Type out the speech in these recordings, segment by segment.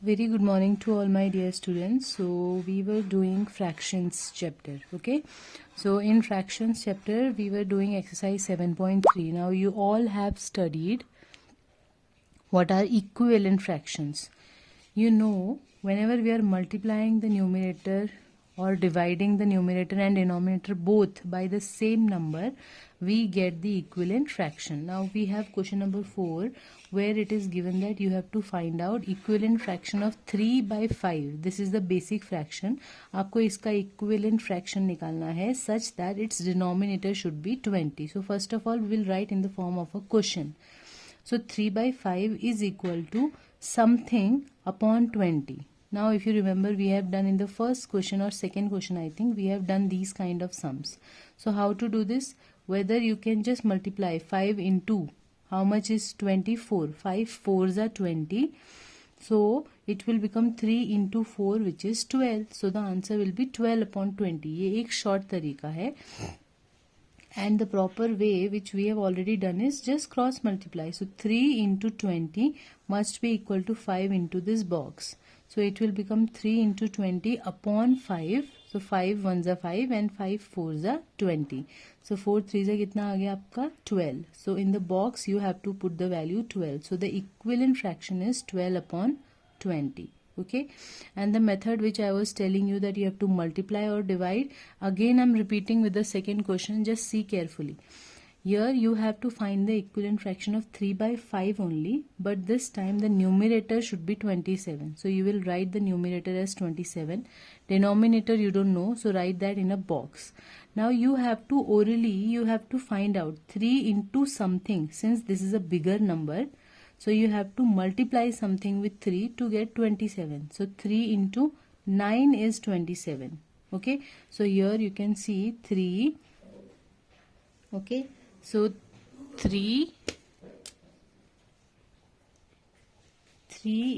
Very good morning to all my dear students. So we were doing fractions chapter. Okay, so in fractions chapter we were doing exercise 7.3. Now you all have studied what are equivalent fractions. You know, whenever we are multiplying the numerator or dividing the numerator and denominator both by the same number, we get the equivalent fraction. Now we have question number 4 where it is given that you have to find out equivalent fraction of 3 by 5. This is the basic fraction. आपको इसका equivalent fraction निकालना है such that its denominator should be 20. So first of all we will write in the form of a question. So 3 by 5 is equal to something upon 20. Now if you remember, we have done in the first question or second question, I think we have done these kind of sums. So how to do this? Whether you can just multiply 5 into how much is 24? 5 fours are 20. So it will become 3 into 4 which is 12. So the answer will be 12 upon 20. ये एक short तरीका है. And the proper way which we have already done is just cross multiply. So 3 into 20 must be equal to 5 into this box. So it will become 3 into 20 upon 5. So 5 ones are 5 and 5 fours are 20. So 4 threes are कितना आ गया आपका 12. So in the box you have to put the value 12. So the equivalent fraction is 12 upon 20. Okay, and the method which I was telling you that you have to multiply or divide, again I'm repeating with the second question. Just see carefully. Here you have to find the equivalent fraction of 3 by 5 only, but this time the numerator should be 27. So you will write the numerator as 27. Denominator you don't know, so write that in a box. Now you have to orally, you have to find out 3 into something. Since this is a bigger number, so you have to multiply something with 3 to get 27. So 3 into 9 is 27. Okay, so here you can see 3. Okay, so 3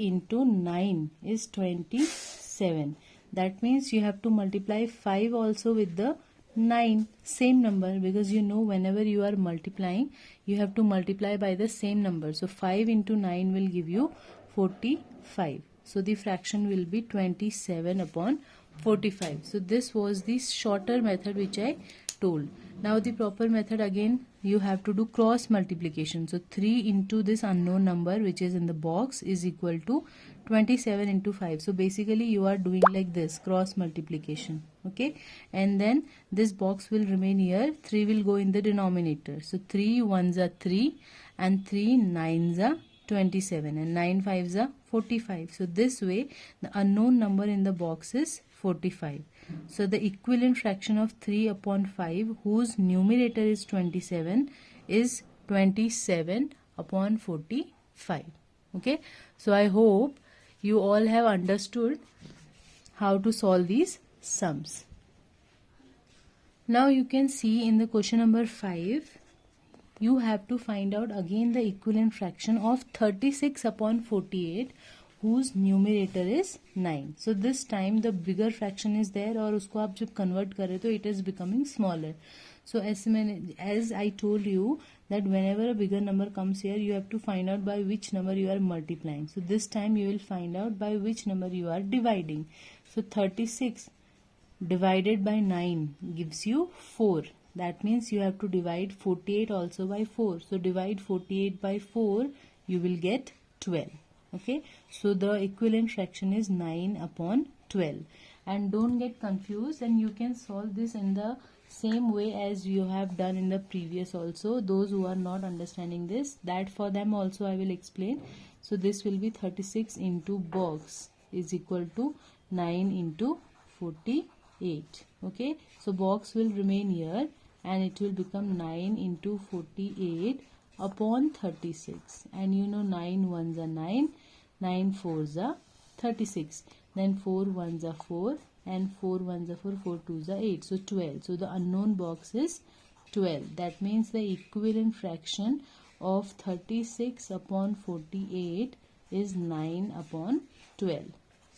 into 9 is 27. That means you have to multiply 5 also with the 9, same number, because you know whenever you are multiplying you have to multiply by the same number. So 5 into 9 will give you 45. So the fraction will be 27 upon 45. So this was the shorter method which I told. Now the proper method, again you have to do cross multiplication. So 3 into this unknown number which is in the box is equal to 27 into 5. So basically you are doing like this, cross multiplication. Okay, and then this box will remain here. 3 will go in the denominator. So 3 ones are 3 and 3 nines are 27 and 9 fives are 45. So this way the unknown number in the box is 45. So the equivalent fraction of 3 upon 5 whose numerator is 27 is 27 upon 45. Okay, so I hope you all have understood how to solve these sums. Now you can see in the question number 5, you have to find out again the equivalent fraction of 36 upon 48 whose numerator is 9. So this time the bigger fraction is there और उसको आप जब convert करें तो it is becoming smaller. So as I told you that whenever a bigger number comes here, you have to find out by which number you are multiplying. So this time you will find out by which number you are dividing. So 36 divided by 9 gives you 4. That means you have to divide 48 also by 4. So divide 48 by 4, you will get 12. Okay, so the equivalent fraction is 9 upon 12. And don't get confused, and you can solve this in the same way as you have done in the previous also. Those who are not understanding this, that for them also I will explain. So this will be 36 into box is equal to 9 into 48. Okay, so box will remain here and it will become 9 into 48 upon 36. And you know 9 ones are 9, 9 fours are 36. Then 4 ones are 4 and 4 ones are 4, 4 twos are 8. So 12. So the unknown box is 12. That means the equivalent fraction of 36 upon 48 is 9 upon 12.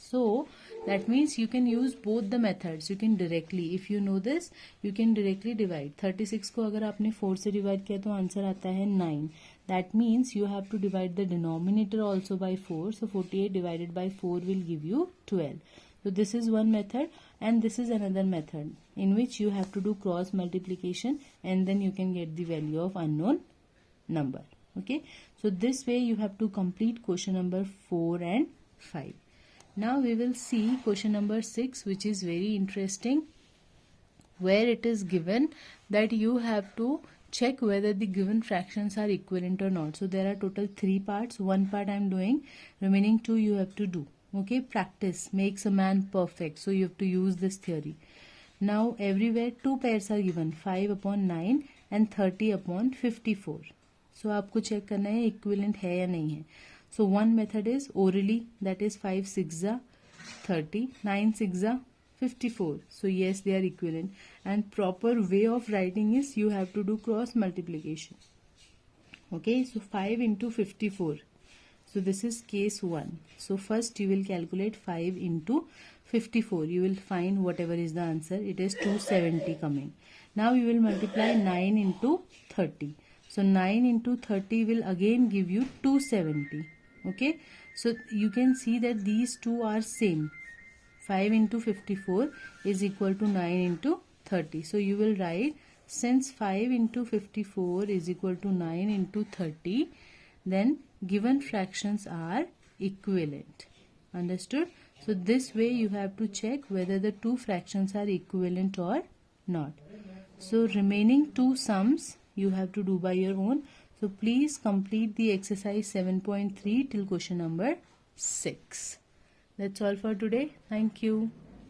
So that means you can use both the methods. You can directly, if you know this, you can directly divide. 36 को अगर आपने 4 से divide किया तो answer आता है 9. That means you have to divide the denominator also by 4. So 48 divided by 4 will give you 12. So this is one method, and this is another method in which you have to do cross multiplication and then you can get the value of unknown number. Okay, so this way you have to complete question number 4 and 5. Now we will see question number 6, which is very interesting, where it is given that you have to check whether the given fractions are equivalent or not. So there are total 3 parts. One part I am doing, remaining 2 you have to do. Okay, practice makes a man perfect. So you have to use this theory. Now everywhere 2 pairs are given, 5/9 and 30/54. So आपको check करना है equivalent है या नहीं है. So one method is orally, that is 5 6 30, 9 6 54. So yes, they are equivalent. And proper way of writing is you have to do cross multiplication. Okay, so 5 into 54. So this is case 1. So first you will calculate 5 into 54. You will find whatever is the answer. It is 270 coming. Now you will multiply 9 into 30. So 9 into 30 will again give you 270. Okay, so you can see that these two are same. 5 into 54 is equal to 9 into 30. So you will write, since 5 into 54 is equal to 9 into 30, then given fractions are equivalent. Understood? So this way you have to check whether the two fractions are equivalent or not. So remaining 2 sums you have to do by your own. So please complete the exercise 7.3 till question number 6. That's all for today. Thank you.